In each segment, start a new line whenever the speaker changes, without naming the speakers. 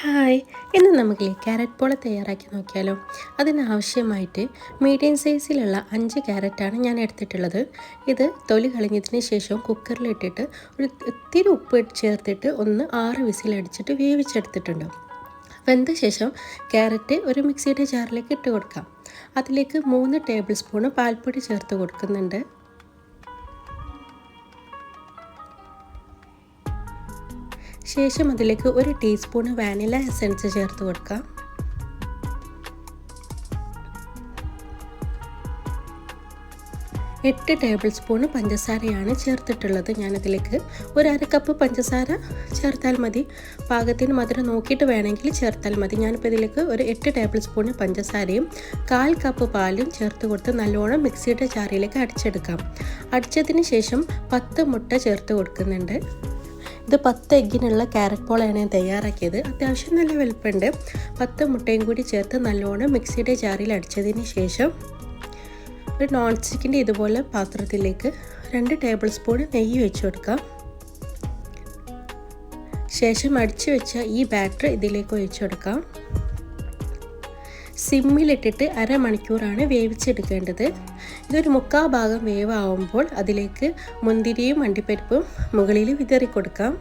Hi, ഇന്ന് നമുക്ക് carrot പോള തയ്യാറാക്കി നോക്കിയാലോ. അതിനാവശ്യമായിട്ട് മീഡിയം സൈസിലുള്ള 5 ക്യാരറ്റാണ് ഞാൻ എടുത്തിട്ടുള്ളത്. ഇത് തൊലി കളഞ്ഞതിന് ശേഷം കുക്കറിലിട്ടിട്ട് ഒരു ഇത്തിരി ഉപ്പ് ചേർത്തിട്ട് 6 വിസിലടിച്ചിട്ട് വേവിച്ചെടുത്തിട്ടുണ്ട്. വെന്ത ശേഷം ക്യാരറ്റ് ഒരു മിക്സിയുടെ ജാറിലേക്ക് ഇട്ട് കൊടുക്കാം. അതിലേക്ക് 3 ടേബിൾ സ്പൂൺ പാൽപ്പൊടി ചേർത്ത് കൊടുക്കുന്നുണ്ട്. ശേഷം അതിലേക്ക് 1 ടീസ്പൂൺ വാനില എസൻസ് ചേർത്ത് കൊടുക്കാം. എട്ട് ടേബിൾ സ്പൂൺ പഞ്ചസാരയാണ് ചേർത്തിട്ടുള്ളത്. ഞാനതിലേക്ക് 1/2 കപ്പ് പഞ്ചസാര ചേർത്താൽ മതി. പാകത്തിന് മധുരം നോക്കിയിട്ട് വേണമെങ്കിൽ ചേർത്താൽ മതി. ഞാനിപ്പോൾ ഇതിലേക്ക് 8 ടേബിൾ സ്പൂൺ പഞ്ചസാരയും 1/4 കപ്പ് പാലും ചേർത്ത് കൊടുത്ത് നല്ലോണം മിക്സിയുടെ ജാറിലേക്ക് അടിച്ചെടുക്കാം. അടിച്ചതിന് ശേഷം 10 മുട്ട ചേർത്ത് കൊടുക്കുന്നുണ്ട്. ഇത് 10 എഗ്ഗിനുള്ള ക്യാരറ്റ് പോളയാണ് ഞാൻ തയ്യാറാക്കിയത്. അത്യാവശ്യം നല്ല വലുപ്പമുണ്ട്. 10 മുട്ടയും കൂടി ചേർത്ത് നല്ലോണം മിക്സിയുടെ ജാറിൽ അടിച്ചതിന് ശേഷം ഒരു നോൺ സ്റ്റിക്കിൻ്റെ ഇതുപോലെ പാത്രത്തിലേക്ക് 2 ടേബിൾ സ്പൂൺ നെയ്യ് വെച്ച് കൊടുക്കാം. ശേഷം അടിച്ചു വെച്ച ഈ ബാറ്റർ ഇതിലേക്ക് ഒഴിച്ചു കൊടുക്കാം. സിമ്മിലിട്ടിട്ട് അരമണിക്കൂറാണ് വേവിച്ചെടുക്കേണ്ടത്. ഇതൊരു 3/4 ഭാഗം വേവാകുമ്പോൾ അതിലേക്ക് മുന്തിരിയും അണ്ടിപ്പരിപ്പും മുകളിൽ വിതറി കൊടുക്കാം.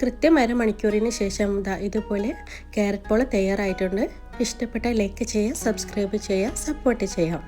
കൃത്യം അരമണിക്കൂറിന് ശേഷം ഇതുപോലെ ക്യാരറ്റ് പോള തയ്യാറായിട്ടുണ്ട്. ഇഷ്ടപ്പെട്ട ലൈക്ക് ചെയ്യുക, സബ്സ്ക്രൈബ് ചെയ്യുക, സപ്പോർട്ട് ചെയ്യാം.